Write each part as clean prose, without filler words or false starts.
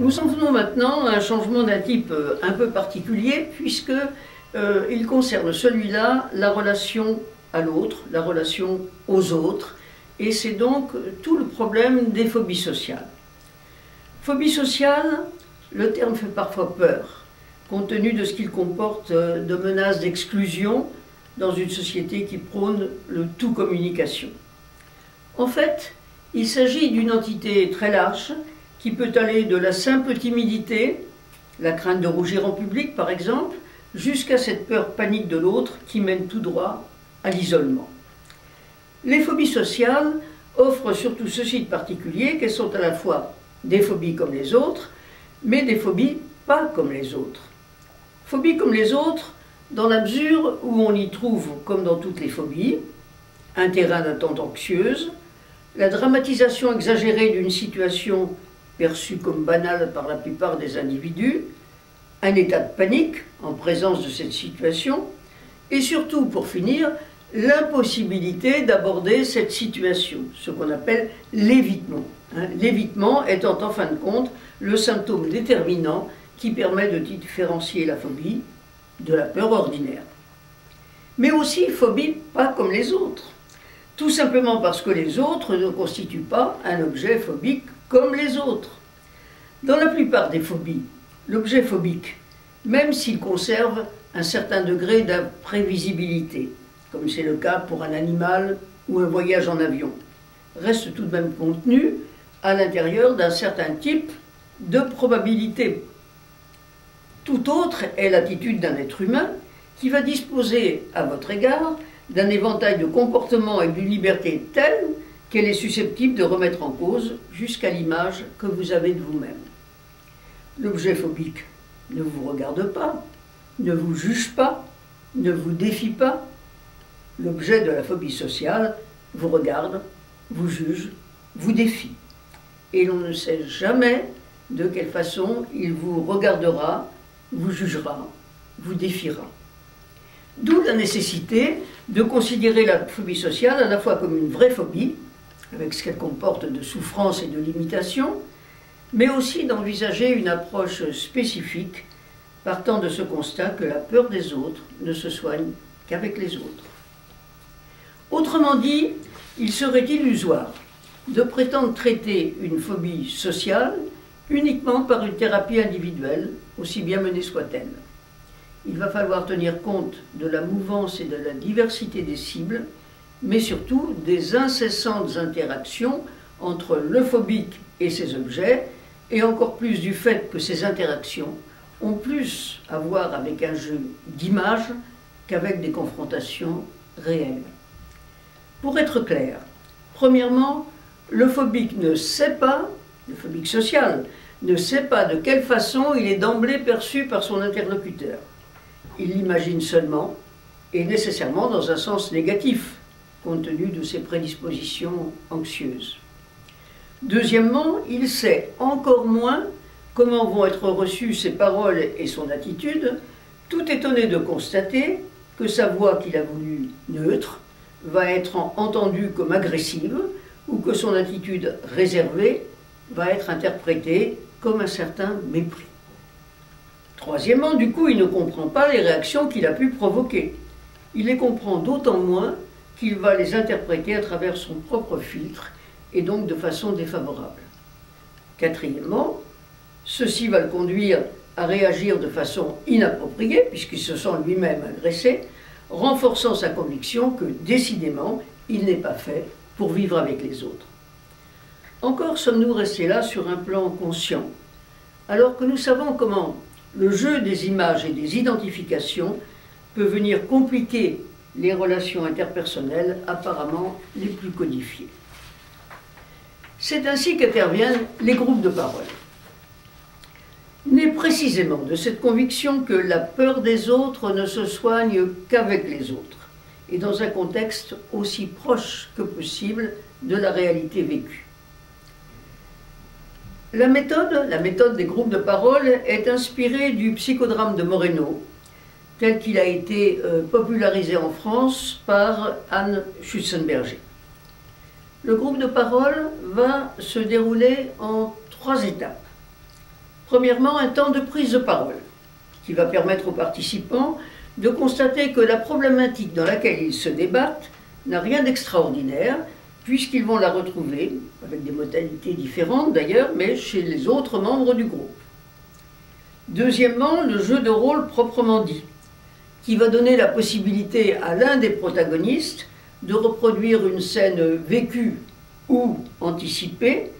Nous en venons maintenant à un changement d'un type un peu particulier, puisque il concerne celui-là la relation à l'autre, la relation aux autres, et c'est donc tout le problème des phobies sociales. Phobie sociale, le terme fait parfois peur, compte tenu de ce qu'il comporte de menaces d'exclusion dans une société qui prône le tout communication. En fait, il s'agit d'une entité très large qui peut aller de la simple timidité, la crainte de rougir en public par exemple, jusqu'à cette peur panique de l'autre qui mène tout droit à l'isolement. Les phobies sociales offrent surtout ceci de particulier qu'elles sont à la fois des phobies comme les autres, mais des phobies pas comme les autres. Phobies comme les autres dans la mesure où on y trouve, comme dans toutes les phobies, un terrain d'attente anxieuse, la dramatisation exagérée d'une situation perçue comme banale par la plupart des individus, un état de panique en présence de cette situation, et surtout, pour finir, l'impossibilité d'aborder cette situation, ce qu'on appelle l'évitement. L'évitement étant en fin de compte le symptôme déterminant qui permet de différencier la phobie de la peur ordinaire. Mais aussi phobie pas comme les autres, tout simplement parce que les autres ne constituent pas un objet phobique comme les autres. Dans la plupart des phobies, l'objet phobique, même s'il conserve un certain degré d'imprévisibilité, comme c'est le cas pour un animal ou un voyage en avion, reste tout de même contenu à l'intérieur d'un certain type de probabilité. Tout autre est l'attitude d'un être humain qui va disposer à votre égard d'un éventail de comportements et d'une liberté telle qu'elle est susceptible de remettre en cause jusqu'à l'image que vous avez de vous-même. L'objet phobique ne vous regarde pas, ne vous juge pas, ne vous défie pas. L'objet de la phobie sociale vous regarde, vous juge, vous défie. Et l'on ne sait jamais de quelle façon il vous regardera, vous jugera, vous défiera. D'où la nécessité de considérer la phobie sociale à la fois comme une vraie phobie, avec ce qu'elle comporte de souffrance et de limitation, mais aussi d'envisager une approche spécifique partant de ce constat que la peur des autres ne se soigne qu'avec les autres. Autrement dit, il serait illusoire de prétendre traiter une phobie sociale uniquement par une thérapie individuelle, aussi bien menée soit-elle. Il va falloir tenir compte de la mouvance et de la diversité des cibles, mais surtout des incessantes interactions entre le phobique et ses objets, et encore plus du fait que ces interactions ont plus à voir avec un jeu d'images qu'avec des confrontations réelles. Pour être clair, premièrement, le phobique ne sait pas, le phobique social, ne sait pas de quelle façon il est d'emblée perçu par son interlocuteur. Il l'imagine seulement, et nécessairement dans un sens négatif, compte tenu de ses prédispositions anxieuses. Deuxièmement, il sait encore moins comment vont être reçues ses paroles et son attitude, tout étonné de constater que sa voix qu'il a voulu neutre va être entendue comme agressive ou que son attitude réservée va être interprétée comme un certain mépris. Troisièmement, du coup, il ne comprend pas les réactions qu'il a pu provoquer. Il les comprend d'autant moins qu'il va les interpréter à travers son propre filtre et donc de façon défavorable. Quatrièmement, ceci va le conduire à réagir de façon inappropriée, puisqu'il se sent lui-même agressé, renforçant sa conviction que, décidément, il n'est pas fait pour vivre avec les autres. Encore sommes-nous restés là sur un plan conscient, alors que nous savons comment le jeu des images et des identifications peut venir compliquer les relations interpersonnelles apparemment les plus codifiées. C'est ainsi qu'interviennent les groupes de parole. Né précisément de cette conviction que la peur des autres ne se soigne qu'avec les autres, et dans un contexte aussi proche que possible de la réalité vécue. La méthode des groupes de parole est inspirée du psychodrame de Moreno, tel qu'il a été popularisé en France par Anne Schutzenberger. Le groupe de parole va se dérouler en 3 étapes. Premièrement, un temps de prise de parole qui va permettre aux participants de constater que la problématique dans laquelle ils se débattent n'a rien d'extraordinaire, puisqu'ils vont la retrouver, avec des modalités différentes d'ailleurs, mais chez les autres membres du groupe. Deuxièmement, le jeu de rôle proprement dit, qui va donner la possibilité à l'un des protagonistes de reproduire une scène vécue ou anticipée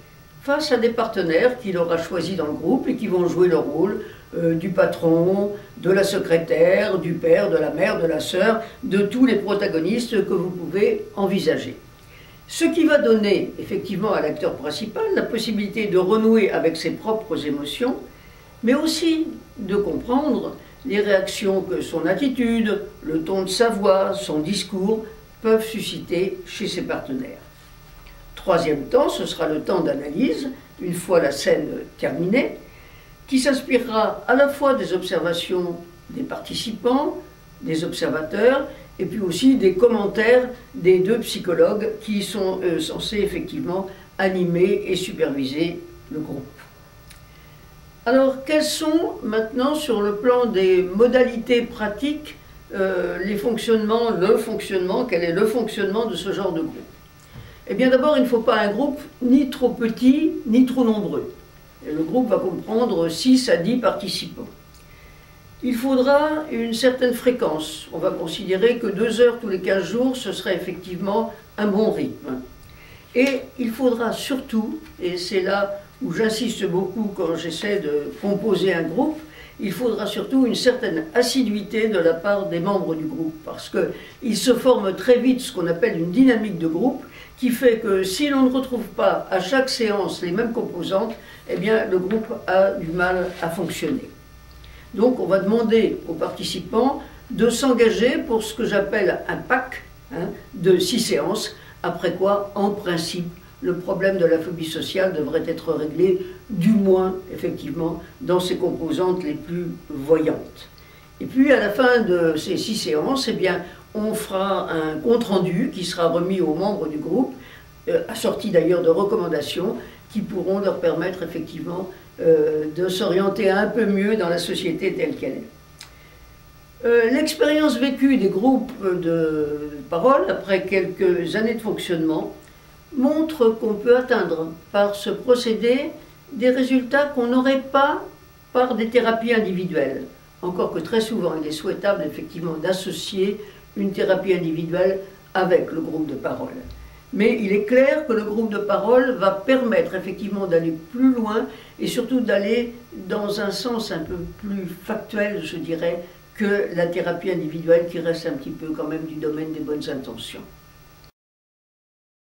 face à des partenaires qu'il aura choisis dans le groupe et qui vont jouer le rôle du patron, de la secrétaire, du père, de la mère, de la sœur, de tous les protagonistes que vous pouvez envisager. Ce qui va donner effectivement à l'acteur principal la possibilité de renouer avec ses propres émotions, mais aussi de comprendre les réactions que son attitude, le ton de sa voix, son discours peuvent susciter chez ses partenaires. Troisième temps, ce sera le temps d'analyse, une fois la scène terminée, qui s'inspirera à la fois des observations des participants, des observateurs, et puis aussi des commentaires des deux psychologues qui sont censés effectivement animer et superviser le groupe. Alors, quels sont maintenant, sur le plan des modalités pratiques, quel est le fonctionnement de ce genre de groupe? Eh bien d'abord, il ne faut pas un groupe ni trop petit, ni trop nombreux. Et le groupe va comprendre 6 à 10 participants. Il faudra une certaine fréquence. On va considérer que 2 heures tous les 15 jours, ce serait effectivement un bon rythme. Et il faudra surtout, et c'est là où j'insiste beaucoup quand j'essaie de composer un groupe, il faudra surtout une certaine assiduité de la part des membres du groupe, parce qu'il se forme très vite ce qu'on appelle une dynamique de groupe, qui fait que si l'on ne retrouve pas à chaque séance les mêmes composantes, eh bien le groupe a du mal à fonctionner. Donc on va demander aux participants de s'engager pour ce que j'appelle un pack de 6 séances, après quoi, en principe, le problème de la phobie sociale devrait être réglé, du moins, effectivement, dans ses composantes les plus voyantes. Et puis, à la fin de ces 6 séances, eh bien, on fera un compte-rendu qui sera remis aux membres du groupe, assorti d'ailleurs de recommandations qui pourront leur permettre, effectivement, de s'orienter un peu mieux dans la société telle qu'elle est. L'expérience vécue des groupes de parole, après quelques années de fonctionnement, montre qu'on peut atteindre par ce procédé des résultats qu'on n'aurait pas par des thérapies individuelles. Encore que très souvent, il est souhaitable effectivement d'associer une thérapie individuelle avec le groupe de parole. Mais il est clair que le groupe de parole va permettre effectivement d'aller plus loin et surtout d'aller dans un sens un peu plus factuel, je dirais, que la thérapie individuelle qui reste un petit peu quand même du domaine des bonnes intentions.